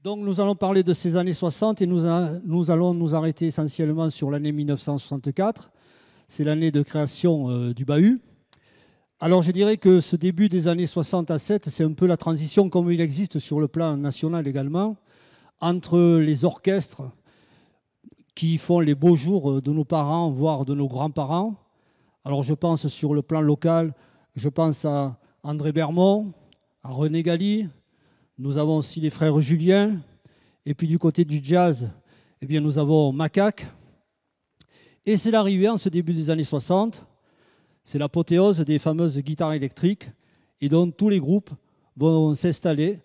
Donc nous allons parler de ces années 60 et nous allons nous arrêter essentiellement sur l'année 1964. C'est l'année de création du bahut. Alors je dirais que ce début des années 60 à 7, c'est un peu la transition comme il existe sur le plan national également, entre les orchestres qui font les beaux jours de nos parents, voire de nos grands-parents. Alors je pense sur le plan local, je pense à André Bermond, à René Gali. Nous avons aussi les frères Julien. Et puis du côté du jazz, eh bien, nous avons Macaque. Et c'est l'arrivée en ce début des années 60. C'est l'apothéose des fameuses guitares électriques. Et donc tous les groupes vont s'installer.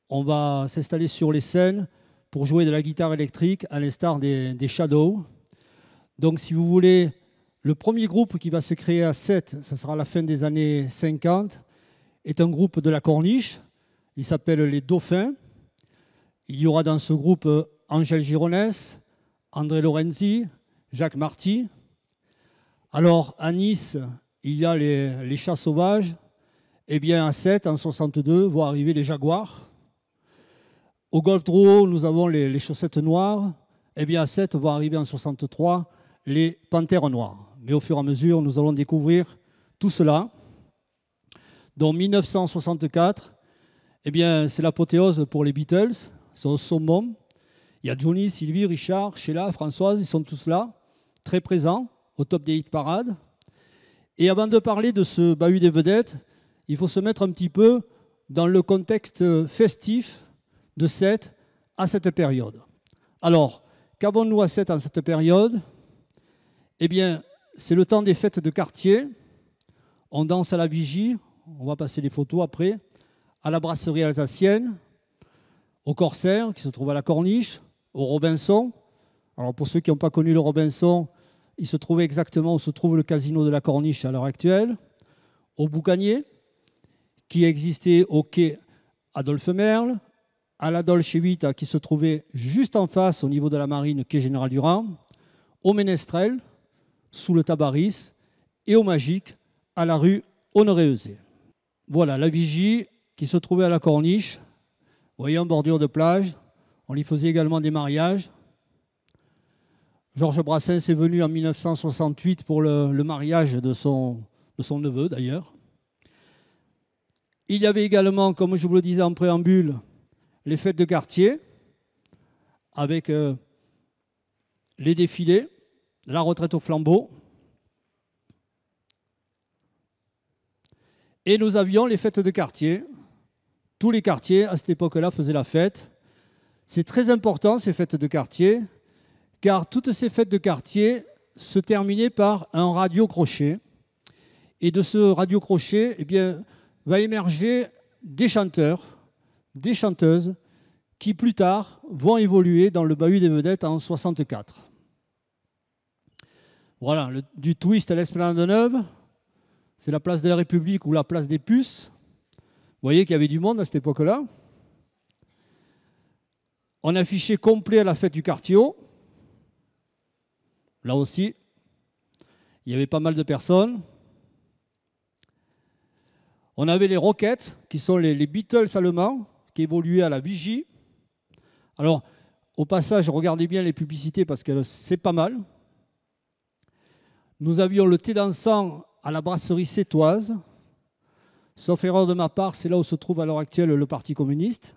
On va s'installer sur les scènes pour jouer de la guitare électrique à l'instar des Shadows. Donc si vous voulez, le premier groupe qui va se créer à 7, ça sera à la fin des années 50, est un groupe de la Corniche. Il s'appelle les Dauphins. Il y aura dans ce groupe Angèle Gironès, André Lorenzi, Jacques Marty. Alors à Nice, il y a les Chats Sauvages. Eh bien à 7, en 62, vont arriver les Jaguars. Au Golf Drouot, nous avons les Chaussettes Noires. Eh bien à 7, vont arriver en 63 les Panthères Noires. Mais au fur et à mesure, nous allons découvrir tout cela. Donc 1964, eh bien, c'est l'apothéose pour les Beatles. C'est au summum. Il y a Johnny, Sylvie, Richard, Sheila, Françoise, ils sont tous là, très présents, au top des hit parades. Et avant de parler de ce bahut des vedettes, il faut se mettre un petit peu dans le contexte festif de 7 à cette période. Alors, qu'avons-nous à 7 en cette période? Eh bien, c'est le temps des fêtes de quartier. On danse à la vigie, on va passer les photos après, à la brasserie alsacienne, au Corsaire, qui se trouve à la Corniche, au Robinson. Alors pour ceux qui n'ont pas connu le Robinson, il se trouve exactement où se trouve le casino de la Corniche à l'heure actuelle, au Boucanier, qui existait au quai Adolphe Merle, à la Dolce Vita, qui se trouvait juste en face au niveau de la marine, quai Général Durand, au Ménestrel, sous le Tabaris, et au Magique, à la rue Honoré-Euzé. Voilà, la vigie qui se trouvait à la Corniche. Vous voyez, en bordure de plage. On y faisait également des mariages. Georges Brassens est venu en 1968 pour le mariage de son neveu, d'ailleurs. Il y avait également, comme je vous le disais en préambule, les fêtes de quartier, avec les défilés, la retraite au flambeau. Et nous avions les fêtes de quartier. Tous les quartiers, à cette époque-là, faisaient la fête. C'est très important, ces fêtes de quartier, car toutes ces fêtes de quartier se terminaient par un radio-crochet. Et de ce radio-crochet, eh bien, va émerger des chanteurs, des chanteuses, qui plus tard vont évoluer dans le bahut des vedettes en 64. Voilà, du twist à l'Esplanade Neuve, c'est la place de la République ou la place des Puces. Vous voyez qu'il y avait du monde à cette époque-là. On affichait complet à la fête du quartier haut. Là aussi, il y avait pas mal de personnes. On avait les Rockets, qui sont les Beatles allemands, qui évoluaient à la vigie. Alors, au passage, regardez bien les publicités parce que c'est pas mal. Nous avions le thé dansant à la brasserie sétoise. Sauf erreur de ma part, c'est là où se trouve à l'heure actuelle le Parti communiste.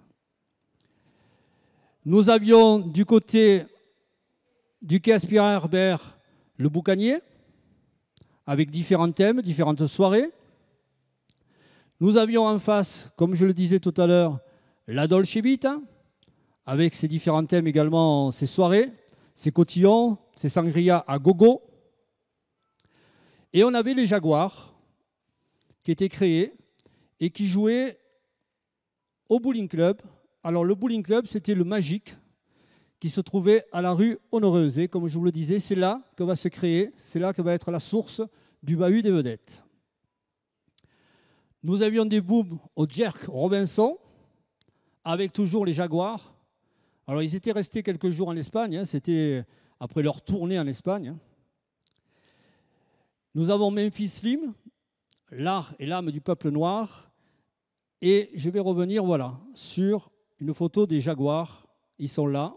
Nous avions du côté du quai Aspira Herbert le Boucanier, avec différents thèmes, différentes soirées. Nous avions en face, comme je le disais tout à l'heure, la Dolce Vita, avec ses différents thèmes également, ses soirées, ses cotillons, ses sangria à gogo. Et on avait les Jaguars, qui étaient créés et qui jouaient au bowling club. Alors le bowling club, c'était le Magique, qui se trouvait à la rue Honoré-Euzé. Comme je vous le disais, c'est là que va se créer, c'est là que va être la source du bahut des vedettes. Nous avions des boobs au Jerk Robinson, avec toujours les Jaguars. Alors ils étaient restés quelques jours en Espagne, c'était après leur tournée en Espagne. Nous avons Memphis Slim, l'art et l'âme du peuple noir. Et je vais revenir voilà, sur une photo des Jaguars. Ils sont là,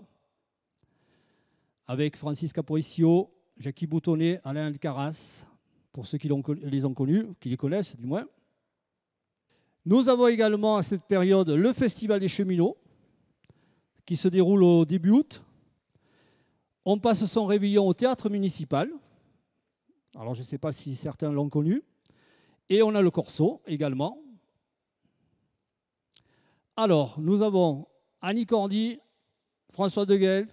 avec Francis Caporiccio, Jackie Boutonnet, Alain Alcaraz, pour ceux qui les ont connus, qui les connaissent du moins. Nous avons également à cette période le Festival des Cheminots, qui se déroule au début août. On passe son réveillon au théâtre municipal. Alors je ne sais pas si certains l'ont connu. Et on a le Corso également. Alors, nous avons Annie Cordy, François De Guel,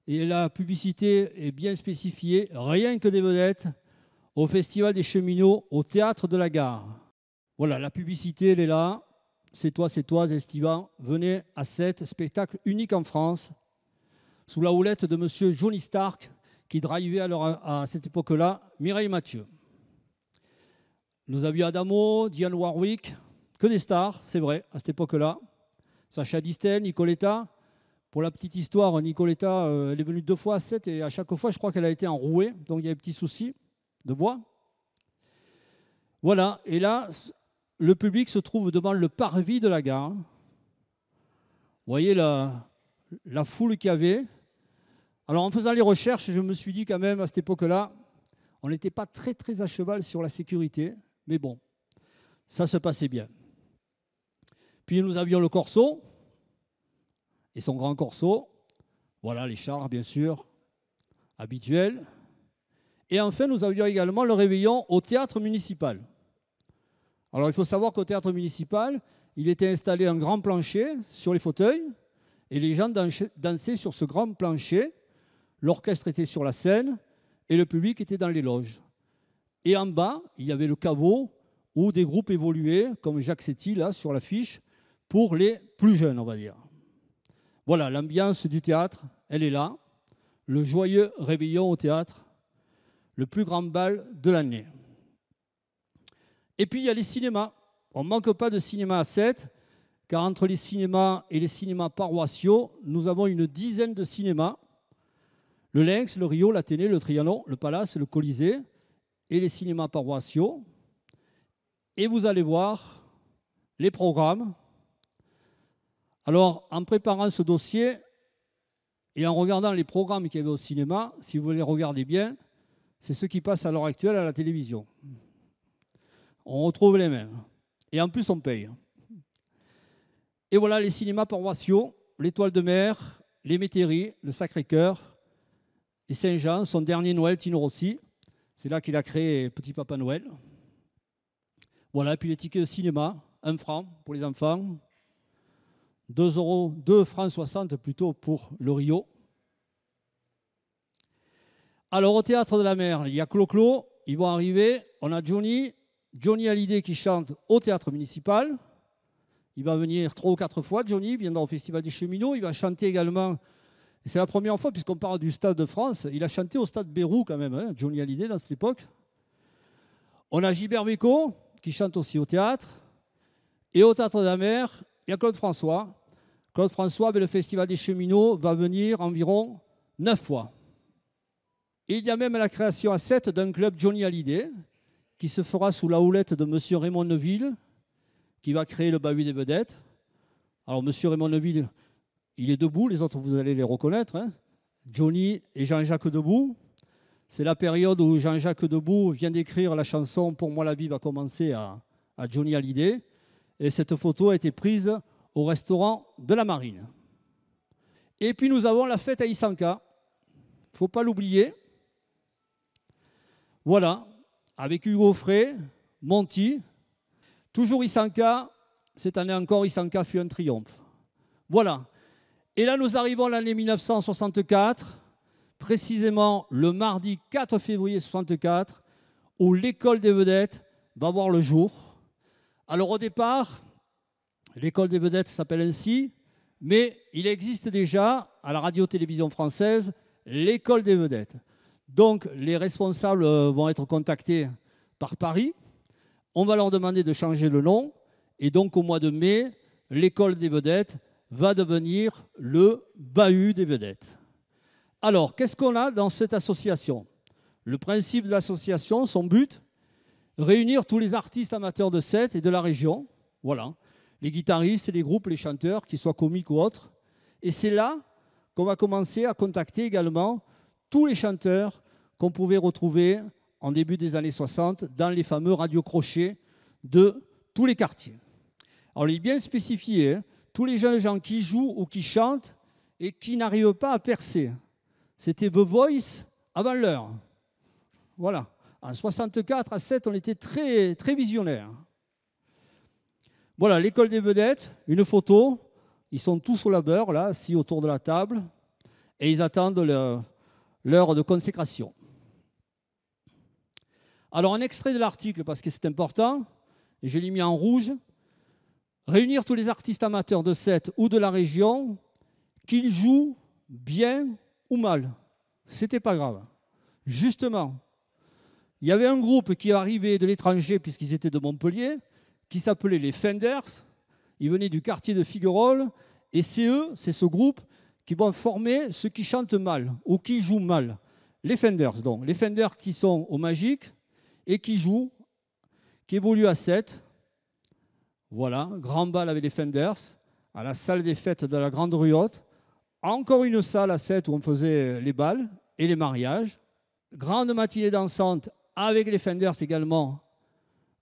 et la publicité est bien spécifiée, rien que des vedettes, au Festival des Cheminots, au Théâtre de la Gare. Voilà, la publicité, elle est là. C'est toi, Estivant. Venez à cet spectacle unique en France, sous la houlette de monsieur Johnny Stark, qui drivait à cette époque-là Mireille Mathieu. Nous avions Adamo, Dionne Warwick, que des stars, c'est vrai, à cette époque-là. Sacha Distel, Nicoletta. Pour la petite histoire, Nicoletta, elle est venue 2 fois à 7 et à chaque fois, je crois qu'elle a été enrouée. Donc il y a des petits soucis de voix. Voilà, et là, le public se trouve devant le parvis de la gare. Vous voyez la foule qu'il y avait. Alors en faisant les recherches, je me suis dit quand même, à cette époque-là, on n'était pas très à cheval sur la sécurité. Mais bon, ça se passait bien. Puis nous avions le Corso et son grand Corso. Voilà, les chars, bien sûr, habituels. Et enfin, nous avions également le réveillon au théâtre municipal. Alors, il faut savoir qu'au théâtre municipal, il était installé un grand plancher sur les fauteuils et les gens dansaient sur ce grand plancher. L'orchestre était sur la scène et le public était dans les loges. Et en bas, il y avait le caveau où des groupes évoluaient, comme Jacques Setti, là, sur l'affiche, pour les plus jeunes, on va dire. Voilà, l'ambiance du théâtre, elle est là. Le joyeux réveillon au théâtre, le plus grand bal de l'année. Et puis, il y a les cinémas. On ne manque pas de cinéma à 7, car entre les cinémas et les cinémas paroissiaux, nous avons une dizaine de cinémas. Le Lynx, le Rio, l'Athénée, le Trianon, le Palace, le Colisée et les cinémas paroissiaux. Et vous allez voir les programmes. Alors, en préparant ce dossier et en regardant les programmes qu'il y avait au cinéma, si vous les regardez bien, c'est ceux qui passent à l'heure actuelle à la télévision. On retrouve les mêmes. Et en plus, on paye. Et voilà les cinémas paroissiaux, l'Étoile de Mer, les Métairies, le Sacré-Cœur et Saint-Jean, son dernier Noël, Tino Rossi. C'est là qu'il a créé Petit Papa Noël. Voilà, et puis les tickets de cinéma, 1 franc pour les enfants, 2 francs 60 plutôt pour le Rio. Alors au Théâtre de la Mer, il y a Clo-Clo, ils vont arriver, on a Johnny Hallyday qui chante au Théâtre municipal. Il va venir 3 ou 4 fois, Johnny, il viendra au Festival des Cheminots, il va chanter également, c'est la première fois puisqu'on parle du Stade de France, il a chanté au Stade Bérou quand même, hein, Johnny Hallyday dans cette époque. On a Gilbert Bécaud qui chante aussi au théâtre. Et au Théâtre de la Mer, il y a Claude François. Claude François, le Festival des Cheminots, va venir environ 9 fois. Et il y a même la création à 7 d'un club Johnny Hallyday, qui se fera sous la houlette de M. Raymond Neville, qui va créer le Bahut des Vedettes. Alors, M. Raymond Neville, il est debout, les autres, vous allez les reconnaître, hein. Johnny et Jean-Jacques Debout. C'est la période où Jean-Jacques Debout vient d'écrire la chanson « Pour moi la vie va commencer » à Johnny Hallyday. Et cette photo a été prise au restaurant de la Marine. Et puis nous avons la fête à Isanka. Il ne faut pas l'oublier. Voilà, avec Hugo Frey, Monty. Toujours Isanka. Cette année encore, Isanka fut un triomphe. Voilà. Et là, nous arrivons à l'année 1964. Précisément le mardi 4 février 1964, où l'école des vedettes va voir le jour. Alors au départ, l'école des vedettes s'appelle ainsi, mais il existe déjà à la radio-télévision française l'école des vedettes. Donc les responsables vont être contactés par Paris. On va leur demander de changer le nom. Et donc au mois de mai, l'école des vedettes va devenir le Bahut des vedettes. Alors, qu'est-ce qu'on a dans cette association? Le principe de l'association, son but, réunir tous les artistes amateurs de 7 et de la région, voilà, les guitaristes, les groupes, les chanteurs, qu'ils soient comiques ou autres. Et c'est là qu'on va commencer à contacter également tous les chanteurs qu'on pouvait retrouver en début des années 60 dans les fameux radiocrochets de tous les quartiers. Alors, il est bien spécifié, hein, tous les jeunes gens qui jouent ou qui chantent et qui n'arrivent pas à percer. C'était The Voice avant l'heure. Voilà. En 64 à 7, on était très, très visionnaires. Voilà, l'école des vedettes, une photo. Ils sont tous au labeur, là, assis autour de la table, et ils attendent l'heure de consécration. Alors, un extrait de l'article, parce que c'est important, et je l'ai mis en rouge. Réunir tous les artistes amateurs de Sète ou de la région, qu'ils jouent bien ou mal. C'était pas grave. Justement, il y avait un groupe qui arrivait de l'étranger, puisqu'ils étaient de Montpellier, qui s'appelait les Fenders. Ils venaient du quartier de Figuerolles, et c'est ce groupe, qui vont former ceux qui chantent mal ou qui jouent mal. Les Fenders, donc. Les Fenders qui sont au Magique et qui jouent, qui évoluent à Sète. Voilà, grand bal avec les Fenders, à la salle des fêtes de la Grande Rue Haute. Encore une salle à Sète où on faisait les bals et les mariages. Grande matinée dansante avec les Fenders également.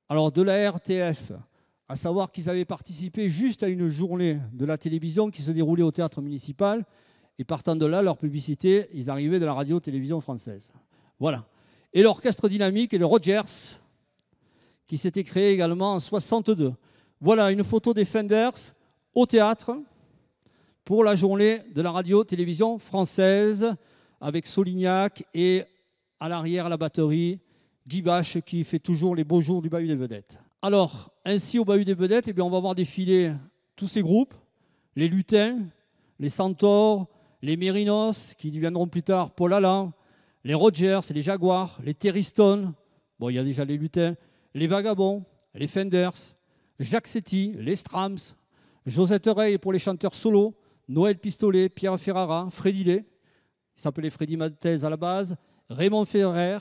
Alors de la RTF, à savoir qu'ils avaient participé juste à une journée de la télévision qui se déroulait au théâtre municipal. Et partant de là, leur publicité, ils arrivaient de la radio-télévision française. Voilà. Et l'orchestre dynamique et le Rogers, qui s'était créé également en 62. Voilà une photo des Fenders au théâtre pour la journée de la radio-télévision française avec Solignac et à l'arrière la batterie, Guy Bache qui fait toujours les beaux jours du Bahut des Vedettes. Alors, ainsi au Bahut des Vedettes, eh bien, on va voir défiler tous ces groupes, les Lutins, les Centaures, les Mérinos qui deviendront plus tard Paul Allan, les Rogers, les Jaguars, les Terry-Stone, bon, il y a déjà les Lutins, les Vagabonds, les Fenders, Jacques Setti, les Strams, Josette Rey pour les chanteurs solos, Noël Pistolet, Pierre Ferrara, Freddy Lay, il s'appelait Freddy Maltese à la base, Raymond Ferrer.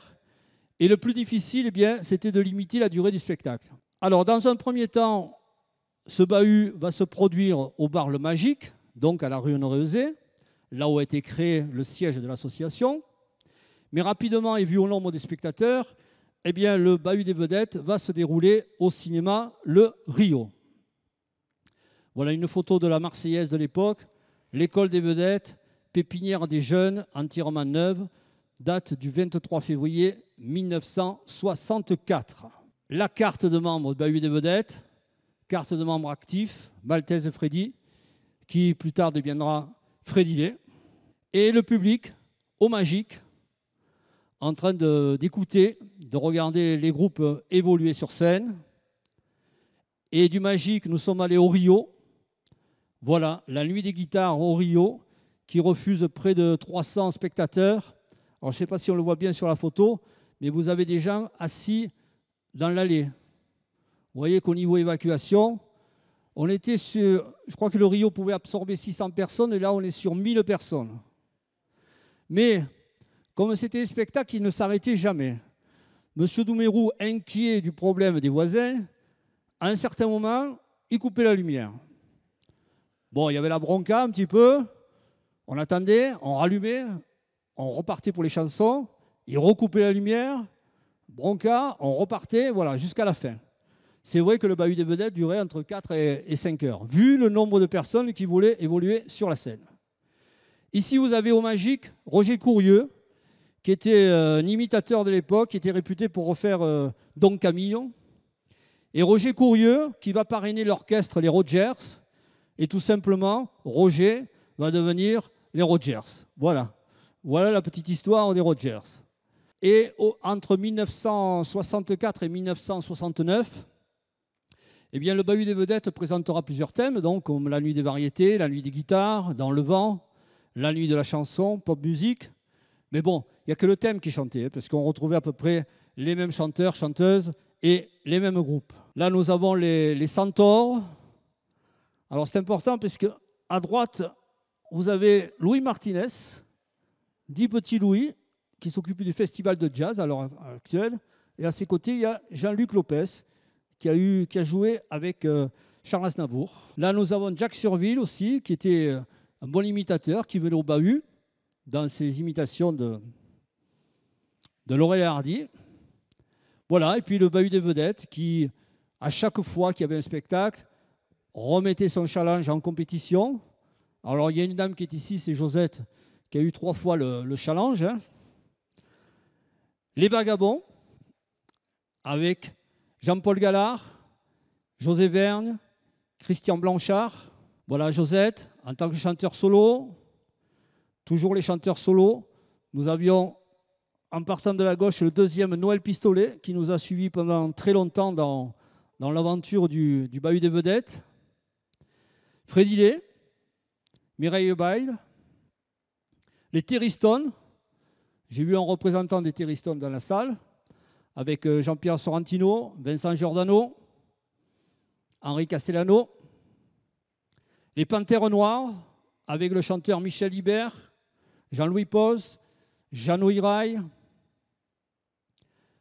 Et le plus difficile, eh bien, c'était de limiter la durée du spectacle. Alors, dans un premier temps, ce bahut va se produire au bar Le Magique, donc à la rue Honoré-Euzet, là où a été créé le siège de l'association. Mais rapidement, et vu au nombre des spectateurs, eh bien, le Bahut des Vedettes va se dérouler au cinéma Le Rio. Voilà une photo de la Marseillaise de l'époque, l'école des vedettes, pépinière des jeunes, entièrement neuve, date du 23 février 1964. La carte de membre du Bahut des Vedettes, carte de membre actif, Maltese Freddy, qui plus tard deviendra Freddy Lay, et le public au Magique, en train d'écouter, de regarder les groupes évoluer sur scène. Et du Magique, nous sommes allés au Rio. Voilà, la nuit des guitares au Rio, qui refuse près de 300 spectateurs. Alors, je ne sais pas si on le voit bien sur la photo, mais vous avez des gens assis dans l'allée. Vous voyez qu'au niveau évacuation, on était sur... Je crois que le Rio pouvait absorber 600 personnes, et là, on est sur 1000 personnes. Mais... comme c'était un spectacle qui ne s'arrêtait jamais. Monsieur Doumerou, inquiet du problème des voisins, à un certain moment, il coupait la lumière. Bon, il y avait la bronca un petit peu, on attendait, on rallumait, on repartait pour les chansons, il recoupait la lumière, bronca, on repartait, voilà, jusqu'à la fin. C'est vrai que le Bahut des Vedettes durait entre 4 et 5 heures, vu le nombre de personnes qui voulaient évoluer sur la scène. Ici, vous avez au Magique Roger Courieux, qui était un imitateur de l'époque, qui était réputé pour refaire Don Camillo. Et Roger Courieux, qui va parrainer l'orchestre Les Rogers, et tout simplement, Roger va devenir les Rogers. Voilà. Voilà la petite histoire des Rogers. Et entre 1964 et 1969, eh bien, le Bahut des Vedettes présentera plusieurs thèmes, donc, comme la nuit des variétés, la nuit des guitares, Dans le vent, la nuit de la chanson, pop musique. Mais bon, il n'y a que le thème qui chantait, parce qu'on retrouvait à peu près les mêmes chanteurs, chanteuses et les mêmes groupes. Là, nous avons les Centaures. Alors, c'est important parce qu'à droite, vous avez Louis Martinez, dit Petit Louis, qui s'occupe du festival de jazz à l'heure actuelle. Et à ses côtés, il y a Jean-Luc Lopez, qui a joué avec Charles Aznavour. Là, nous avons Jacques Surville aussi, qui était un bon imitateur, qui venait au bahut dans ses imitations de Laurel et Hardy. Voilà, et puis le bahut des vedettes, qui, à chaque fois qu'il y avait un spectacle, remettait son challenge en compétition. Alors, il y a une dame qui est ici, c'est Josette, qui a eu 3 fois le challenge. Hein. Les Vagabonds, avec Jean-Paul Gallard, José Vergne, Christian Blanchard. Voilà, Josette, en tant que chanteur solo, toujours les chanteurs solos. Nous avions, en partant de la gauche, le deuxième Noël Pistolet, qui nous a suivis pendant très longtemps dans l'aventure du bahut des vedettes. Freddy Lay, Mireille Bail, les Terry Stone. J'ai vu un représentant des Terry Stone dans la salle, avec Jean-Pierre Sorrentino, Vincent Giordano, Henri Castellano. Les Panthères Noires, avec le chanteur Michel Ibert, Jean-Louis Pose, Jeannot Hirail.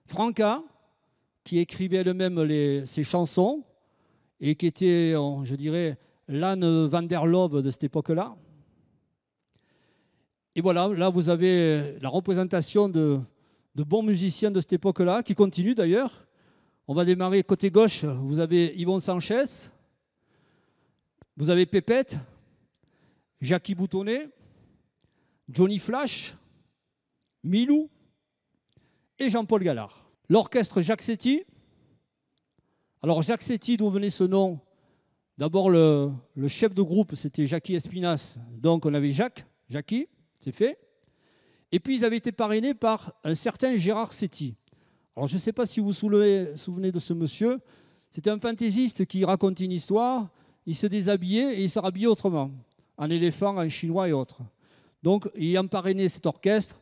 Franca, qui écrivait elle-même ses chansons et qui était, je dirais, l'Anne van der Love de cette époque-là. Et voilà, là vous avez la représentation de bons musiciens de cette époque-là, qui continuent d'ailleurs. On va démarrer côté gauche, vous avez Yvon Sanchez, vous avez Pépette, Jackie Boutonnet, Johnny Flash, Milou et Jean-Paul Gallard. L'orchestre Jacques Setti. Alors Jacques Setti, d'où venait ce nom? D'abord le chef de groupe, c'était Jackie Espinasse, donc on avait Jackie, c'est fait. Et puis ils avaient été parrainés par un certain Gérard Setti. Alors je ne sais pas si vous vous souvenez de ce monsieur, c'était un fantaisiste qui racontait une histoire, il se déshabillait et il se rhabillait autrement, en éléphant, en chinois et autres. Donc ayant parrainé cet orchestre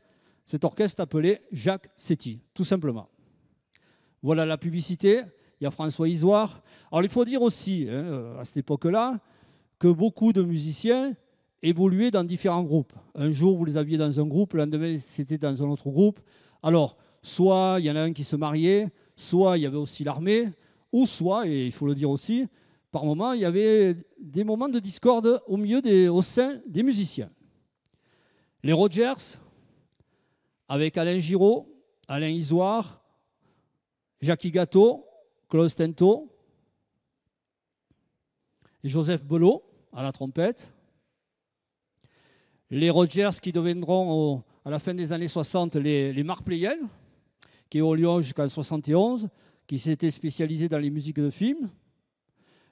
appelé Jacques Setti, tout simplement. Voilà la publicité. Il y a François Isoire. Alors il faut dire aussi, à cette époque-là, que beaucoup de musiciens évoluaient dans différents groupes. Un jour, vous les aviez dans un groupe, le lendemain, c'était dans un autre groupe. Alors, soit il y en a un qui se mariait, soit il y avait aussi l'armée, ou soit, et il faut le dire aussi, par moments, il y avait des moments de discorde au sein des musiciens. Les Rogers, avec Alain Giraud, Alain Isoire, Jackie Gâteau, Claude Tento et Joseph Belot à la trompette. Les Rogers qui deviendront à la fin des années 60 les Marc Pleyel, qui est au Lyon jusqu'en 71, qui s'étaient spécialisés dans les musiques de films.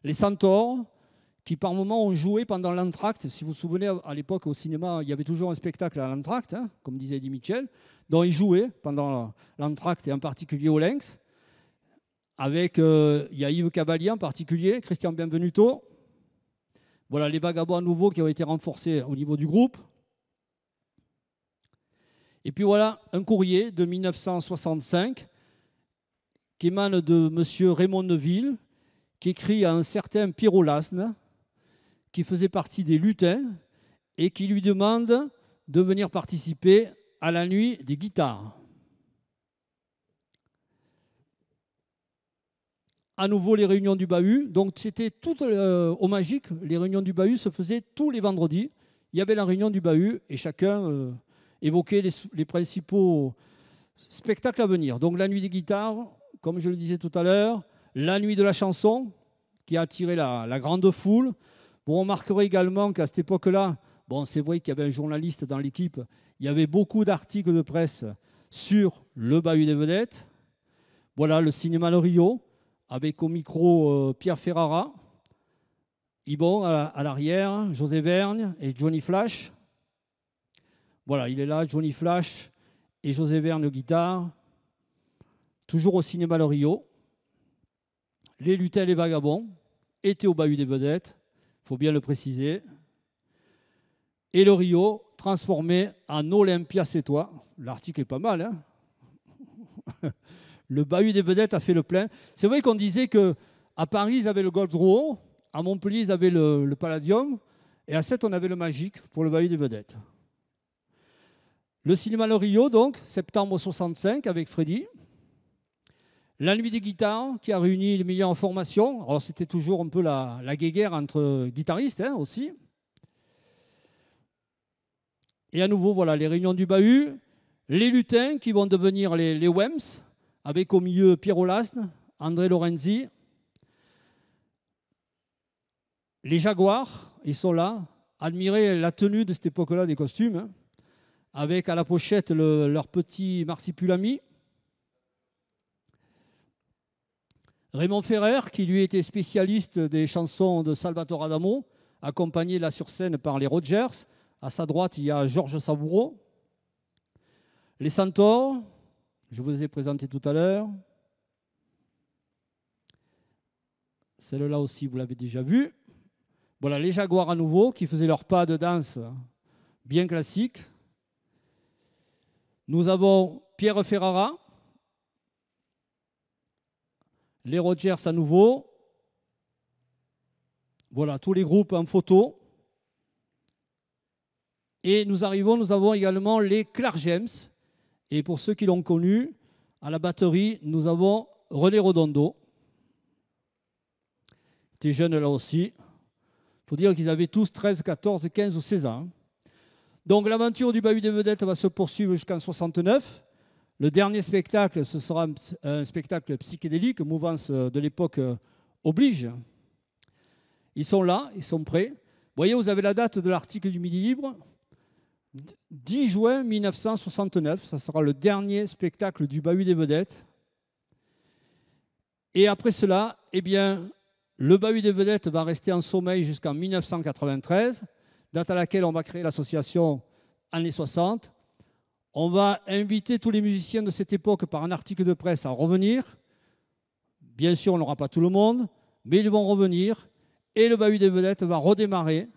Les Centaures, qui par moments ont joué pendant l'entracte. Si vous vous souvenez, à l'époque au cinéma, il y avait toujours un spectacle à l'entracte, hein, comme disait Eddie Mitchell, dont ils jouaient pendant l'entracte et en particulier au Lynx. Avec, il y a Yves Cavalier en particulier, Christian Benvenuto. Voilà les Vagabonds à nouveau qui ont été renforcés au niveau du groupe. Et puis voilà un courrier de 1965 qui émane de M. Raymond Neville, qui écrit à un certain Pierrot Lasne, qui faisait partie des Lutins, et qui lui demande de venir participer à la nuit des guitares. À nouveau les réunions du bahut. Donc c'était tout au Magique. Les réunions du bahut se faisaient tous les vendredis. Il y avait la réunion du bahut et chacun évoquait les principaux spectacles à venir. Donc la nuit des guitares, comme je le disais tout à l'heure, la nuit de la chanson qui a attiré la grande foule. Vous remarquerez également qu'à cette époque-là, bon, c'est vrai qu'il y avait un journaliste dans l'équipe, il y avait beaucoup d'articles de presse sur le bahut des vedettes. Voilà le cinéma Le Rio, avec au micro Pierre Ferrara, Yvon à l'arrière, José Vergne et Johnny Flash. Voilà, il est là, Johnny Flash et José Vergne aux guitares. Toujours au cinéma Le Rio. Les Lutins et les Vagabonds étaient au bahut des vedettes, il faut bien le préciser. Et Le Rio transformé en Olympia Sétois. L'article est pas mal, hein. Le bahut des vedettes a fait le plein. C'est vrai qu'on disait qu'à Paris, ils avaient le Golf Drouot, à Montpellier, ils avaient le Palladium, et à Sète, on avait le Magique pour le bahut des vedettes. Le cinéma Le Rio, donc, septembre 65, avec Freddy. La nuit des guitares qui a réuni les meilleurs en formation. Alors c'était toujours un peu la guéguerre entre guitaristes hein, aussi. Et à nouveau, voilà, les réunions du bahut. Les lutins qui vont devenir les Wems, avec au milieu Pierre Olasne, André Lorenzi. Les Jaguars, ils sont là. Admirez la tenue de cette époque-là des costumes, hein, avec à la pochette leur petit marsipulami. Raymond Ferrer, qui lui était spécialiste des chansons de Salvatore Adamo, accompagné là sur scène par les Rogers. À sa droite, il y a Georges Savoureau. Les Centaures, je vous les ai présentés tout à l'heure. Celle-là aussi, vous l'avez déjà vue. Voilà, les Jaguars à nouveau, qui faisaient leur pas de danse bien classique. Nous avons Pierre Ferrara. Les Rogers à nouveau. Voilà, tous les groupes en photo. Et nous avons également les Clark James. Et pour ceux qui l'ont connu, à la batterie, nous avons René Rodondo. Il était jeune là aussi. Il faut dire qu'ils avaient tous 13, 14, 15 ou 16 ans. Donc l'aventure du bahut des vedettes va se poursuivre jusqu'en 1969. Le dernier spectacle, ce sera un spectacle psychédélique, mouvance de l'époque oblige. Ils sont là, ils sont prêts. Vous voyez, vous avez la date de l'article du Midi Libre. 10 juin 1969, ça sera le dernier spectacle du bahut des vedettes. Et après cela, eh bien, le bahut des vedettes va rester en sommeil jusqu'en 1993, date à laquelle on va créer l'association années 60. On va inviter tous les musiciens de cette époque par un article de presse à revenir. Bien sûr, on n'aura pas tout le monde, mais ils vont revenir. Et le bahut des vedettes va redémarrer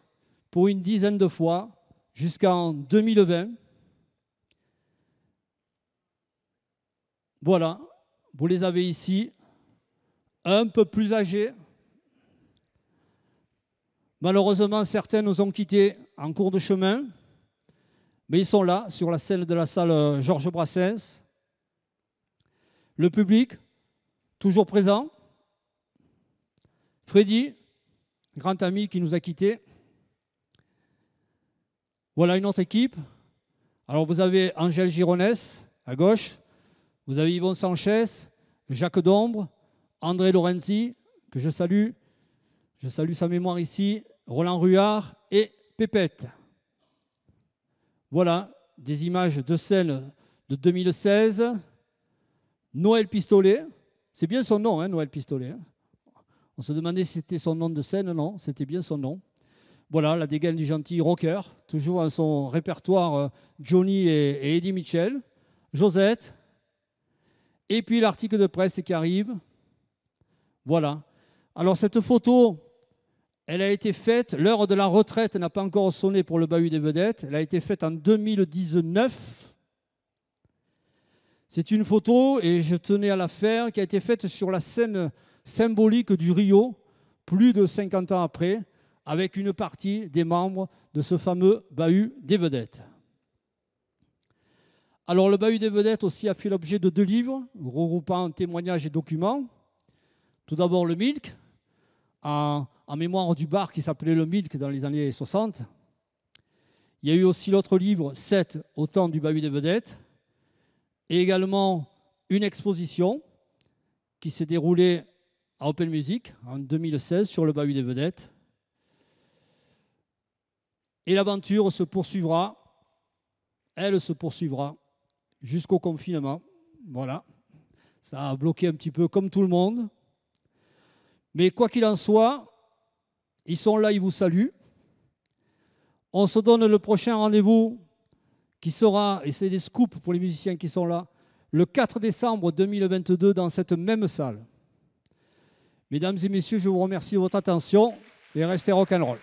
pour une dizaine de fois jusqu'en 2020. Voilà, vous les avez ici, un peu plus âgés. Malheureusement, certains nous ont quittés en cours de chemin, mais ils sont là, sur la scène de la salle Georges Brassens. Le public, toujours présent. Freddy, grand ami qui nous a quittés. Voilà une autre équipe. Alors vous avez Angèle Gironès à gauche, vous avez Yvon Sanchez, Jacques Dombre, André Lorenzi, que je salue sa mémoire ici, Roland Ruard et Pépette. Voilà des images de scène de 2016. Noël Pistolet, c'est bien son nom, hein, Noël Pistolet. Hein. On se demandait si c'était son nom de scène, non, c'était bien son nom. Voilà, la dégaine du gentil rocker, toujours dans son répertoire Johnny et Eddie Mitchell. Josette. Et puis l'article de presse qui arrive. Voilà. Alors cette photo, elle a été faite, l'heure de la retraite n'a pas encore sonné pour le bahut des vedettes. Elle a été faite en 2019. C'est une photo, et je tenais à la faire, qui a été faite sur la scène symbolique du Rio, plus de 50 ans après, avec une partie des membres de ce fameux bahut des vedettes. Alors le bahut des vedettes aussi a fait l'objet de 2 livres, regroupant témoignages et documents. Tout d'abord le Milk, en mémoire du bar qui s'appelait le Milk dans les années 60. Il y a eu aussi l'autre livre, 7 au temps du bahut des vedettes, et également une exposition qui s'est déroulée à Open Music en 2016 sur le bahut des vedettes. Et l'aventure se poursuivra, elle se poursuivra jusqu'au confinement. Voilà, ça a bloqué un petit peu comme tout le monde. Mais quoi qu'il en soit, ils sont là, ils vous saluent. On se donne le prochain rendez-vous qui sera, et c'est des scoops pour les musiciens qui sont là, le 4 décembre 2022 dans cette même salle. Mesdames et messieurs, je vous remercie de votre attention et restez rock'n'roll.